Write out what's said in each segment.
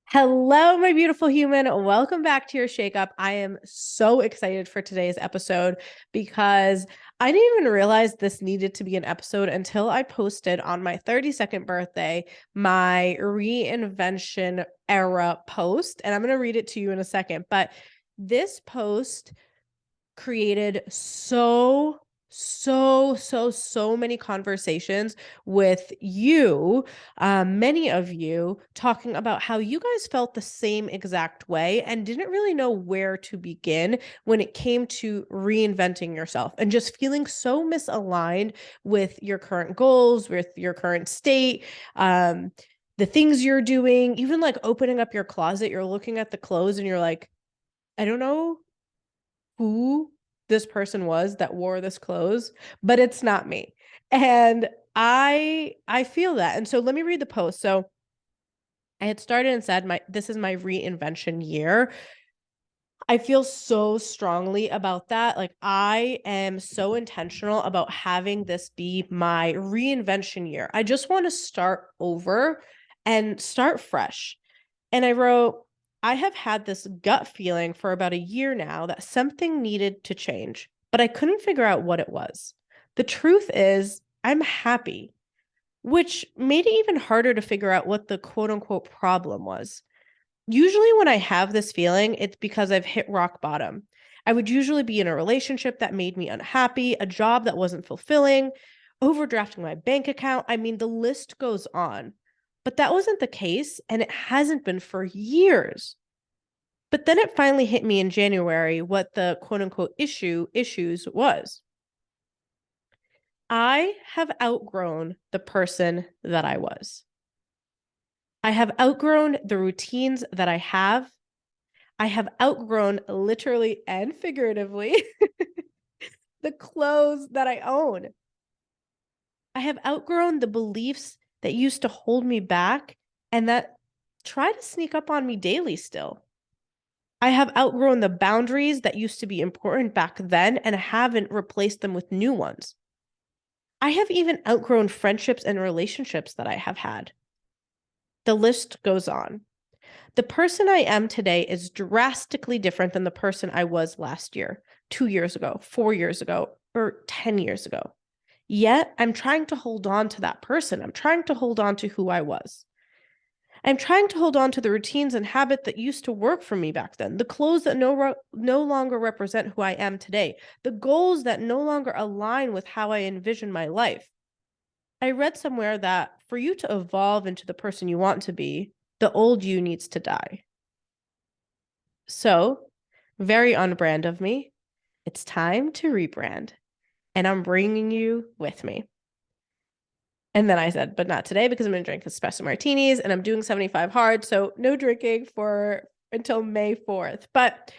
Hello, my beautiful human. Welcome back to your shakeup. I am so excited for today's episode because I didn't even realize this needed to be an episode until I posted on my 32nd birthday my reinvention era post. And I'm going to read it to you in a second. But this post created so many conversations with you, many of you talking about how you guys felt the same exact way and didn't really know where to begin when it came to reinventing yourself and just feeling so misaligned with your current goals, with your current state, the things you're doing, even like opening up your closet, you're looking at the clothes and you're like, I don't know who this person was that wore this clothes, but it's not me. And I feel that. And so let me read the post. So I had started and said this is my reinvention year. I feel so strongly about that. Like I am so intentional about having this be my reinvention year. I just want to start over and start fresh. And I wrote, I have had this gut feeling for about a year now that something needed to change, but I couldn't figure out what it was. The truth is, I'm happy, which made it even harder to figure out what the quote unquote problem was. Usually, when I have this feeling, it's because I've hit rock bottom. I would usually be in a relationship that made me unhappy, a job that wasn't fulfilling, overdrafting my bank account. I mean, the list goes on. But that wasn't the case, and it hasn't been for years. But then it finally hit me in January what the quote unquote issues was. I have outgrown the person that I was. I have outgrown the routines that I have. I have outgrown literally and figuratively the clothes that I own. I have outgrown the beliefs that used to hold me back and that try to sneak up on me daily still. I have outgrown the boundaries that used to be important back then and haven't replaced them with new ones. I have even outgrown friendships and relationships that I have had. The list goes on. The person I am today is drastically different than the person I was last year, 2 years ago, 4 years ago, or 10 years ago. Yet I'm trying to hold on to that person. I'm trying to hold on to who I was. I'm trying to hold on to the routines and habit that used to work for me back then, the clothes that no longer represent who I am today, the goals that no longer align with how I envision my life. I read somewhere that for you to evolve into the person you want to be, the old you needs to die. So, very on brand of me, it's time to rebrand, and I'm bringing you with me. And then I said, but not today because I'm going to drink espresso martinis and I'm doing 75 hard. So no drinking for until May 4th. But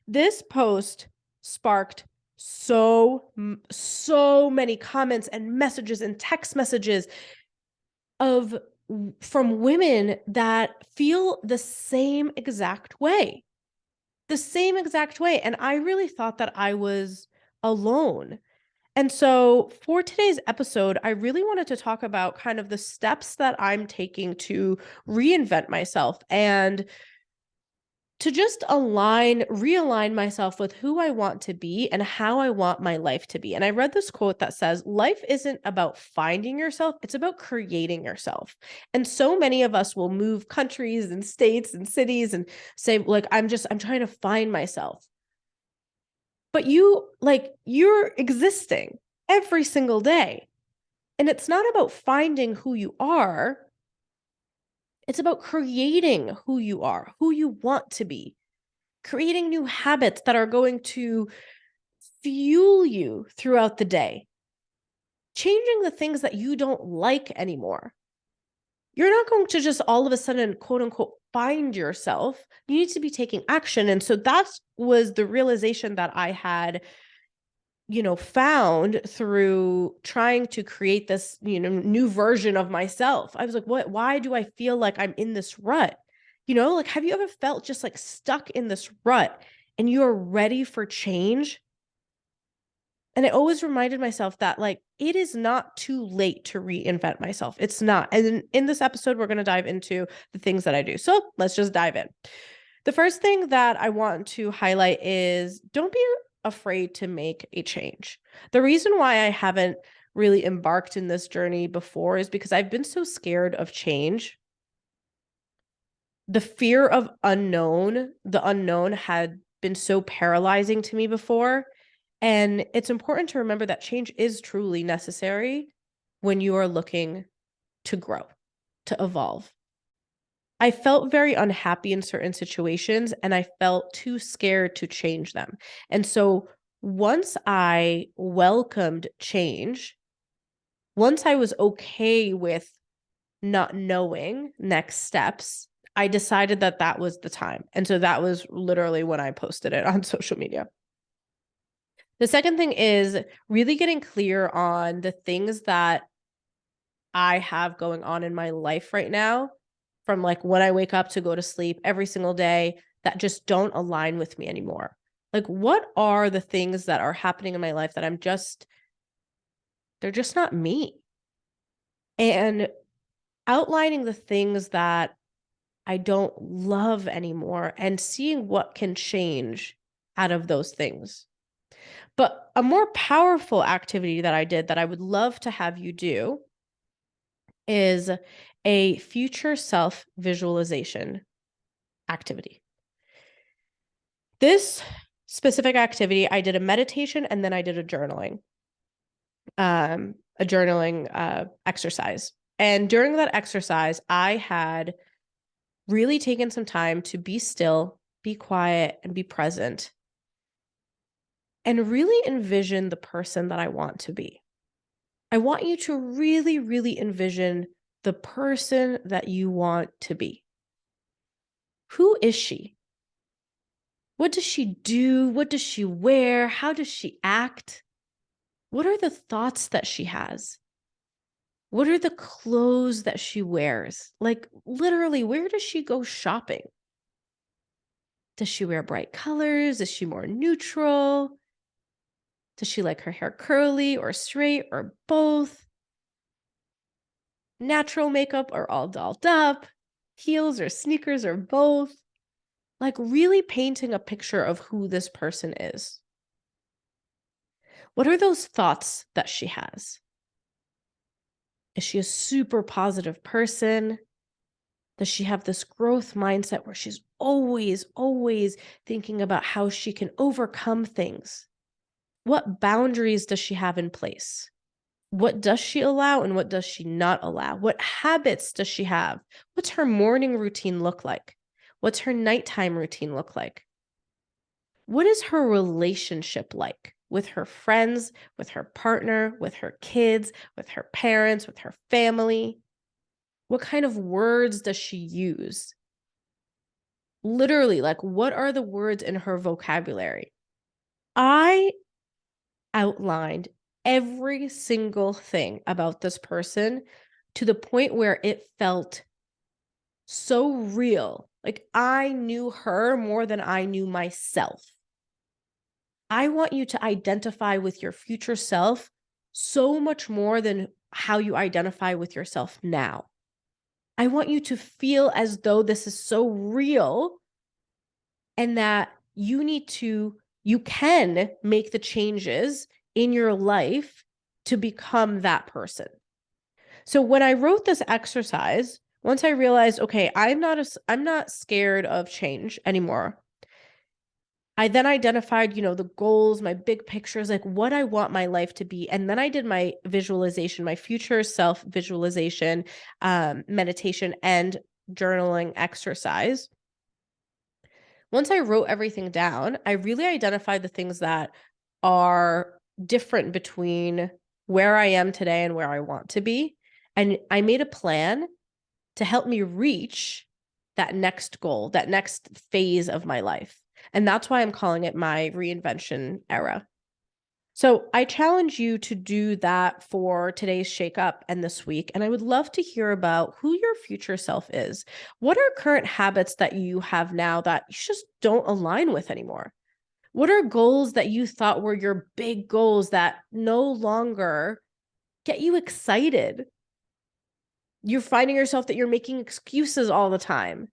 this post sparked so many comments and messages and text messages of from women that feel the same exact way. The same exact way. And I really thought that I was alone. And so for today's episode, I really wanted to talk about kind of the steps that I'm taking to reinvent myself and to just realign myself with who I want to be and how I want my life to be. And I read this quote that says, life isn't about finding yourself, it's about creating yourself. And so many of us will move countries and states and cities and say, like, I'm trying to find myself. But you're existing every single day. And it's not about finding who you are. It's about creating who you are, who you want to be, creating new habits that are going to fuel you throughout the day, changing the things that you don't like anymore. You're not going to just all of a sudden, quote unquote, find yourself. You need to be taking action. And so that was the realization that I had found through trying to create this, new version of myself. I was like, why do I feel like I'm in this rut? Like, have you ever felt just like stuck in this rut and you're ready for change? And I always reminded myself that like it is not too late to reinvent myself. It's not. And in this episode, we're going to dive into the things that I do. So let's just dive in. The first thing that I want to highlight is don't be afraid to make a change. The reason why I haven't really embarked in this journey before is because I've been so scared of change. The fear of the unknown had been so paralyzing to me before. And it's important to remember that change is truly necessary when you are looking to grow, to evolve. I felt very unhappy in certain situations and I felt too scared to change them. And so once I welcomed change, once I was okay with not knowing next steps, I decided that that was the time. And so that was literally when I posted it on social media. The second thing is really getting clear on the things that I have going on in my life right now, from like when I wake up to go to sleep every single day, that just don't align with me anymore. Like, what are the things that are happening in my life that they're just not me? And outlining the things that I don't love anymore and seeing what can change out of those things. But a more powerful activity that I did that I would love to have you do is a future self visualization activity. This specific activity, I did a meditation and then I did a journaling exercise. And during that exercise, I had really taken some time to be still, be quiet, and be present, and really envision the person that I want to be. I want you to really, really envision the person that you want to be. Who is she? What does she do? What does she wear? How does she act? What are the thoughts that she has? What are the clothes that she wears? Like, literally, where does she go shopping? Does she wear bright colors? Is she more neutral? Does she like her hair curly or straight or both? Natural makeup or all dolled up? Heels or sneakers or both? Like, really painting a picture of who this person is. What are those thoughts that she has? Is she a super positive person? Does she have this growth mindset where she's always, always thinking about how she can overcome things? What boundaries does she have in place? What does she allow and what does she not allow? What habits does she have? What's her morning routine look like? What's her nighttime routine look like? What is her relationship like with her friends, with her partner, with her kids, with her parents, with her family? What kind of words does she use? Literally, like, what are the words in her vocabulary? I outlined every single thing about this person to the point where it felt so real. Like I knew her more than I knew myself. I want you to identify with your future self so much more than how you identify with yourself now. I want you to feel as though this is so real and that you can make the changes in your life to become that person. So when I wrote this exercise, once I realized, okay, I'm not scared of change anymore. I then identified, the goals, my big pictures, like what I want my life to be. And then I did my visualization, my future self visualization, meditation, and journaling exercise. Once I wrote everything down, I really identified the things that are different between where I am today and where I want to be. And I made a plan to help me reach that next goal, that next phase of my life. And that's why I'm calling it my reinvention era. So I challenge you to do that for today's Shake Up and this week. And I would love to hear about who your future self is. What are current habits that you have now that you just don't align with anymore? What are goals that you thought were your big goals that no longer get you excited? You're finding yourself that you're making excuses all the time.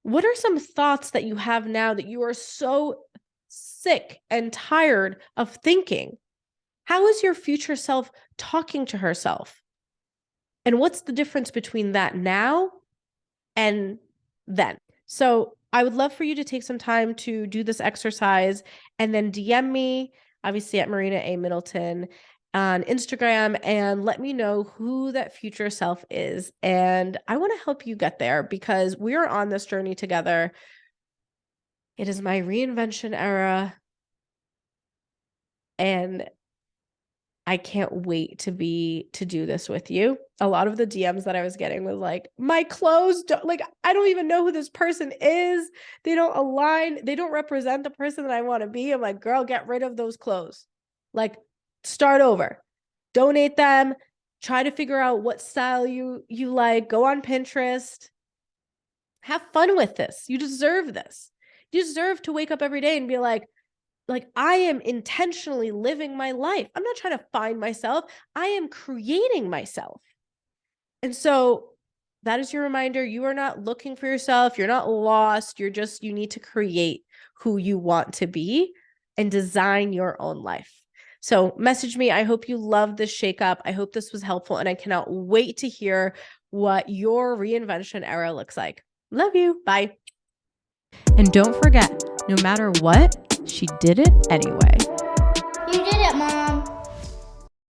What are some thoughts that you have now that you are so sick and tired of thinking? How is your future self talking to herself? And what's the difference between that now and then? So I would love for you to take some time to do this exercise and then DM me, obviously at Marina A. Middleton on Instagram, and let me know who that future self is. And I want to help you get there because we are on this journey together. It is my reinvention era, and I can't wait to do this with you. A lot of the DMs that I was getting was like, my clothes don't, like, I don't even know who this person is. They don't align. They don't represent the person that I want to be. I'm like, girl, get rid of those clothes. Like, start over. Donate them. Try to figure out what style you like. Go on Pinterest. Have fun with this. You deserve this. You deserve to wake up every day and be like, I am intentionally living my life. I'm not trying to find myself. I am creating myself. And so that is your reminder. You are not looking for yourself. You're not lost. You need to create who you want to be and design your own life. So message me. I hope you love this shakeup. I hope this was helpful. And I cannot wait to hear what your reinvention era looks like. Love you. Bye. And don't forget, no matter what, she did it anyway. You did it, Mom.